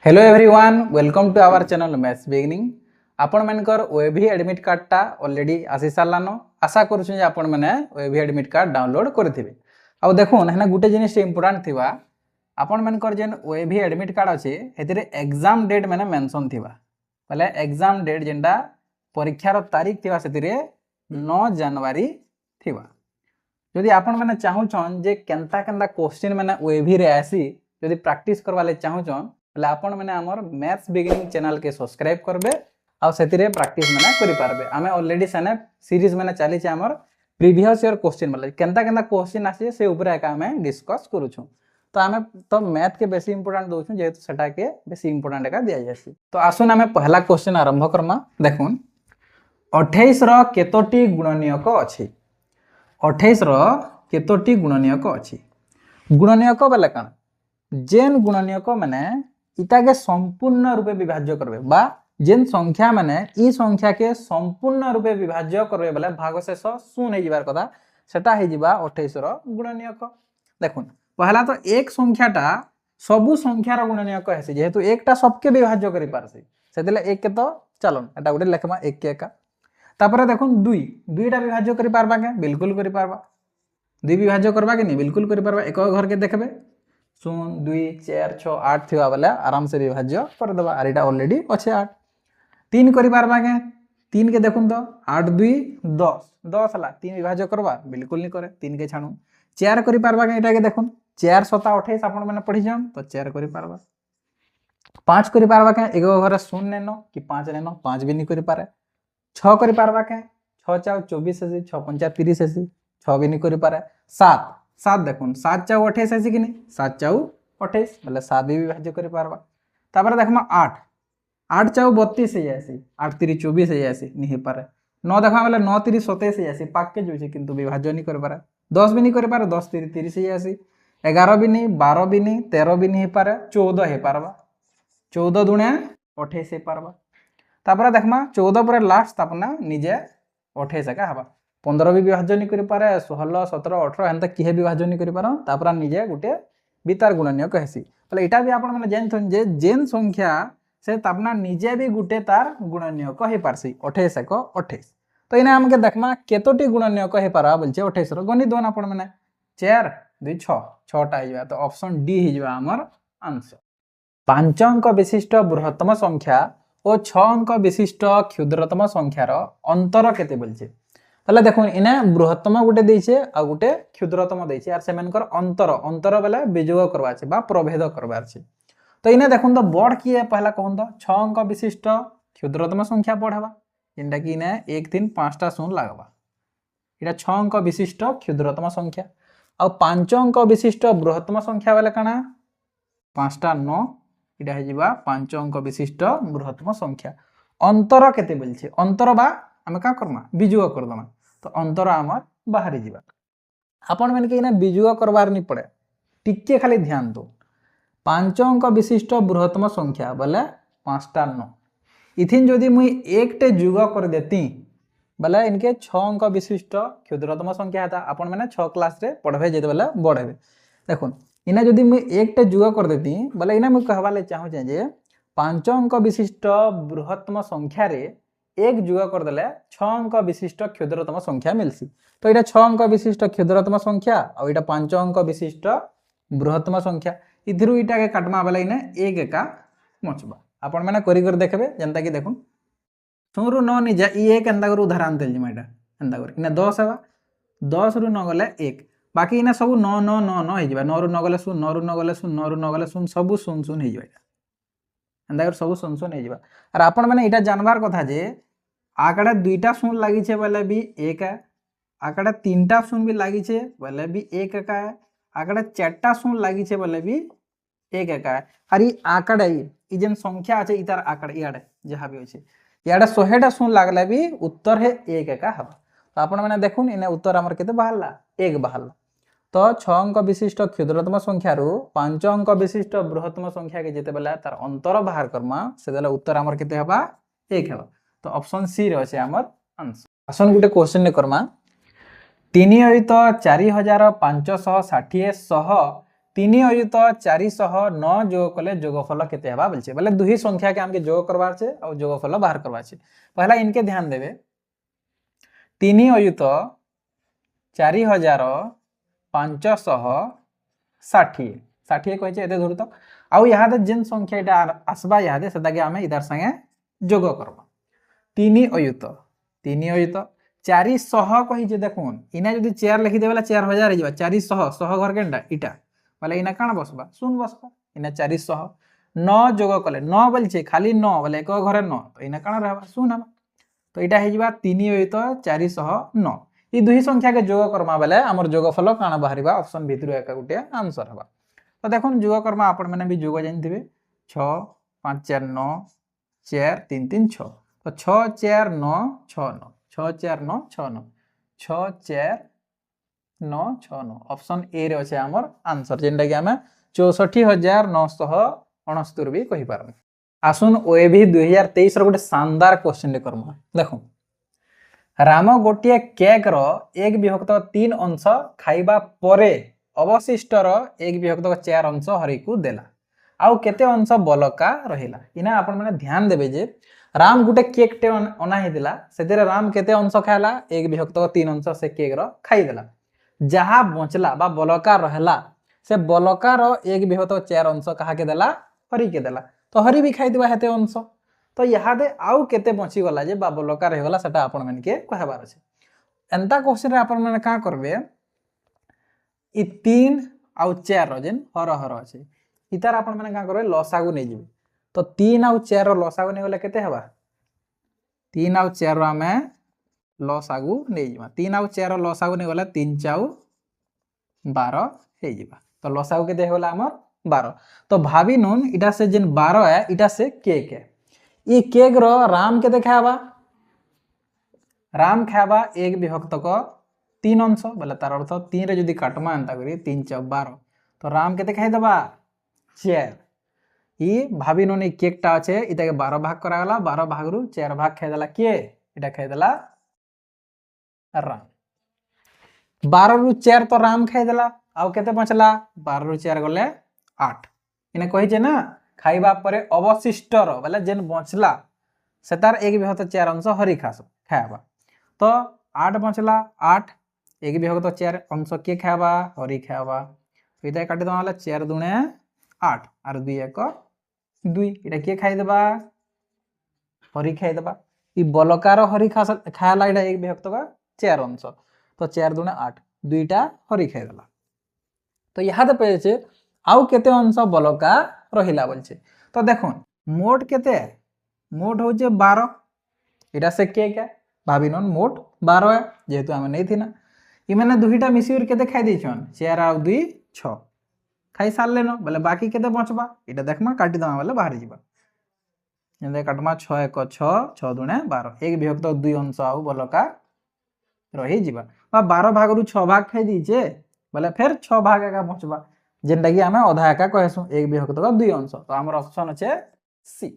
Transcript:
Hello everyone welcome to our channel maths beginning आपण मानकर ओएभी admit कार्डटा already आसी सारान आशा करूँ आपण मैंने ओएभी एडमिट कार्ड डाउनलोड करेंगे आउ देखुन है गोटे जिनिस इंपोर्टाट थिबा आपण मानकर जेन ओएभी एडमिट कार्ड अच्छे से एग्जाम डेट मैंने मेंशन थिबा बोले एग्जाम डेट जेनटा परीक्षार तारीख थिबा से 9 जनवरी थिबा जदि आपण मैंने चाहूछन जे केनता केनता क्वेश्चन मैंने ओएभी रे आसी जदि प्रैक्टिस करवा ले चाहूछन आपण मैंने आमर मैथ्स बिगिनिंग चैनल के सब्सक्राइब करबे आ सेतिरे प्रैक्टिस मैंने करि पारबे आमे ऑलरेडी सेने सीरीज मैंने चली छे हमर प्रीवियस ईयर क्वेश्चन मतलब केनता केनता क्वेश्चन आसी से ऊपर एका हमें डिस्कस करूछु तो आमे तो मैथ के बेसी इंपोर्टेंट दोछु जेतु सेटा के बेसी इंपोर्टेंट एका दिया जायसी तो आसुन आमे पहला क्वेश्चन आरंभ करमा देखुन 28 रो केतोटी गुणनीयक अछि 28 रो केतोटी गुणनीयक अछि गुणनीयक बेले कान जेन गुणनीयक माने इटा के संपूर्ण रूपे विभाज्य करबे बा जेन संख्या माने ई संख्या के संपूर्ण रूपे विभाज्य करबे बोले भागशेष शून्य हे जिबार कथा सेटा हे जिबा 28 रो गुणनीयक देखुन पहला तो एक संख्याटा सबु संख्यार गुणनीयक हेसी जेहेतु एकटा सबके विभाज्य करि पारसी सेदिले एक के तो चलन एटा गुटे लेखमा एक के एका तापर देखुन दुई दुईटा विभाज्य करि पारबा के बिल्कुल करि पारबा दुई विभाज्य करबा के नहीं बिल्कुल करि पारबा एक घर के देखबे 0 2 4 6 8 थिबा बेले आराम से विभाज्य कर देबा आर एटा ऑलरेडी अच्छे 8 3 करि पारबा के 3 के देखुन तो 8 2 10 10 हला 3 विभाज्य करबा बिल्कुल नहीं करे 3 के छाणु 4 करि पारबा के एटा के देखुन 4 7 28 आपण माने पढि जाम तो 4 करि पारबा 5 करि पारबा के एक घर 0 नेनो कि 5 नेनो 5 भी नहीं करि पारे 6 करि पारबा के 6 4 24 है 6 5 30 है 6 भी नहीं करि पारे 7 7 देखुन 7 चाउ 28 है कि नहीं 7 चाउ 28 बोले 7 भी विभाज्य करि पारबा तापर देखमा 8 8 चाउ 32 है जायसी 8 3 24 है जायसी नहीं पारे 9 देखमा बोले 9 3 27 है जायसी पाक के जोइसे किंतु विभाज्य नहीं करि पारे 10 भी नहीं करि पारे 10 3 30 है जायसी 11 भी नहीं 12 भी नहीं 13 भी नहीं पारे 14 है पारबा 14 दुणे 28 है पारबा तापर देखमा 14 पर लास्ट तापना निजे 28 का हबा 15 भी विभाज्य नहीं करि पारे 16 17 18 एंता किहे विभाज्य नहीं करि पारो तापर निजे गुटे बितार गुणनीयक हेसी बोले एटा भी आपण माने जानथन जे जेन संख्या से तापना निजे भी गुटे तार गुणनीयक हे पारसी 28 एक 28 तो इने हमके देखमा केतोटी गुणनीयक हे पारा बोलछे 28 रो गणित दोन आपण माने 4 2 6 6टा हे तो ऑप्शन डी हे जिबा हमर आंसर 5 अंक विशिष्ट बृहत्तम संख्या और 6 अंक विशिष्ट क्षुद्रतम संख्यार अंतर केते बोलछे तले देखुन इने बृहत्तम गुटे देइछे आ गुटे क्षुद्रतम देइछे आर सेमेनकर अंतर अंतर बेले विजोग करबा छै बा प्रभेद करबार छै तो इने देखुन तो बड़ की है पहला कहन तो 6 अंक विशिष्ट क्षुद्रतम संख्या पढाबा जेंटा कि इने 1 3 5 टा शून्य लागबा इटा 6 अंक विशिष्ट क्षुद्रतम संख्या आ 5 अंक विशिष्ट बृहत्तम संख्या बेले काना 5 टा 9 इटा हे जिबा 5 अंक विशिष्ट बृहत्तम संख्या अंतर केते बोलछे अंतर बा हमें का करना विजोग कर देना तो अंतर आमर बाहरी जीवा आपण मैंने कि विजोग करबार नहीं पड़े टिके खाली ध्यान दो 5 अंक विशिष्ट बृहत्तम संख्या बोले 5 टा 9 इथिन जदि मुई एकटे जुग कर देती बोले इनके 6 अंक विशिष्ट क्षुद्रतम संख्या था आपण मैंने 6 क्लास रे पढ़बे जेते बोले बढ़ेबे देखुन इना जदि मुई एकटे जुग कर देती बोले इना मुई कहबा ले चाहू जे 5 अंक विशिष्ट बृहत्तम संख्या रे एक जुग कर देले 6 अंक विशिष्ट क्षुद्रतम संख्या मिलसी तो इटा 6 अंक विशिष्ट क्षुद्रतम संख्या और इटा 5 अंक विशिष्ट बृहत्तम संख्या इधरु इटा के काटमा बेले इने एक एका मचबा आपण माने करि कर देखबे जनता कि देखुन 6 रु 9 नि जा ई एक एंदा कर उदाहरण देल जिमा इटा एंदा कर इने 10 हेबा 10 रु 9 गले 1 बाकी इने सब 9 9 9 9 हे जिबा 9 रु 9 गले 0 9 रु 9 गले 0 9 रु 9 गले 0 सब 0 0 हे जिबा एंदा कर सब 0 0 हे जिबा और आपण माने इटा जानबार कथा जे आकड़ा 2टा शून्य लगी छे बोले भी 1 है आकड़ा 3टा शून्य भी लगी छे बोले भी 1 का है आकड़ा 4टा शून्य लगी छे बोले भी 1 का है और ये आकड़ा ये जेन संख्या আছে इतार आकड़ा याडे जहां भी होছে याडे 100टा शून्य लागले भी उत्तर है 1 का हबा तो आपण माने देखुन इने उत्तर हमर केते बाहरला 1 बाहरला तो 6 अंक विशिष्ट क्षुद्रतम संख्या रु 5 अंक विशिष्ट बृहत्तम संख्या के जेते बेला तार अंतर बाहर करमा से देला उत्तर हमर केते हबा 1 हबा तो ऑप्शन सी रे अछि हमर आंसर आसन गुटे क्वेश्चन ने करमा 3 4560 सह तीन अयुत 409 जोग कले जोगफल केते हेबा बोलछे बोले दुही संख्या के हमके जोग करबार छे और जोगफल बाहर करबार छे। पहला इनके ध्यान देबे 3 अयुत 4560 षाठी कहछे एते धरतो आउ यादे जेन संख्या एटा आसबा यादे सेटा के हमें इधर संगे जोग करबा 3 अयुत 400 कहिजे देखुन इना जदी 4 लिखि देबला 4000 हिजबा 400 100 घर केनटा इटा बोले इना काना बसबा शून्य बसबा इना 400 9 जोग कले 9 बोलछे खाली 9 बोले एक घरे 9 तो इना काना रहबा शून्य हबा तो इटा हिजबा 3 अयुत 409 ई दुही संख्या के जोग करमा बेले हमर जोगफल काना बाहरिबा ऑप्शन भितरु एका गुटे आंसर हबा। तो देखुन जोग करमा आपण माने भी जोग जानथिबे 6 5 4 9 4 3 3 6 तो 6 4 9 6 9 6 4 9 6 9 6 4 9 6 9 ऑप्शन ए रे अछि हमर आंसर जेंडा कि हमें 64969 भी कहि पारम। आसुन ओएबी 2023 रो गुटे शानदार क्वेश्चन ले करम देखो राम गोटे केक रो 1/3 अंश खाइबा परे अवशिष्ट रो 1/4 अंश हरि को देला आउ केते अंश बलका रहिला इना आपण माने ध्यान देबे जे राम गुटे केक टे अना हेदिला सेतेरे राम केते अंश खायला 1/3 अंश से केक रो खाइ देला जहा बचला बा बलका रहला से बलका रो 1/4 अंश कहा के देला हरि के देला तो हरि भी खाइ दिबा हेते अंश तो यादे आउ केते बची गला जे बा बलका रहि गला सेटा आपण मन के कहबार छै एंता क्वेश्चन रे आपण मन का करबे इ 3 आउ 4 रो जेन हर हर अछि इतार आपण मन का करबे लसागु नै जिबे तो 3 आउ 4 रो लसागु नै गले केते हेबा 3 आउ 4 रो हमें लसागु नै जिबा 3 आउ 4 रो लसागु नै गले 3 4 12 हे जिबा तो लसागु केते होला हमर 12 तो भाबी नोन इटा से जेन 12 है इटा से केक है ई केक रो राम केते खाबा राम खाबा 1/3 अंश बोले तार अर्थ 3 रे जदी काटमा अंता करी 3 4 12 तो राम केते खाइ दबा 4 ई भाबी नोन ई केक टा আছে इटा के 12 भाग करा गला 12 भाग रु 4 भाग खाइ दला के इटा खाइ दला राम 12 रु 4 तो राम खाइ दला आउ केते बचला 12 रु 4 गले 8 इने कहि जे ना खाइबा परे अवशिष्ट रो बोले जेन बचला सेतार 1/4 अंश हरि खाबा तो 8 बचला 8 1/4 अंश के खाबा हरि खाबा इटा काटि दमाला 4 दुने 8 आर 2 1 2 इटा के खाइ देबा हरि खाइ देबा ई बलकार हरि खाला इटा 1/4 अंश तो 4 दुने 8 दुईटा हरि खाइ देला तो याद पे छे आउ केते अंश बलका रहिला बोलछे तो देखुन मोट केते मोट हो जे 12 इटा से केक है भाबी नन मोट 12 है जेहेतु हमें नहीं थी ना ई माने दुहीटा मिसिर केते खाइ दैछन 4 आउ 2 6 खाइ सारले न बोले बाकी केते बचबा इटा देखमा काटि दमा बोले बाहर जिबा एंदे काटमा 6 1 6 6 दुने 12 1/2 अंश आउ बलका रहि जिबा बा 12 भाग रु 6 भाग खाइ दिजे बोले फिर 6 भाग एका बचबा जेंटा कि हमें अधा एका कहसु 1/2 अंश तो हमर ऑप्शन अछि सी।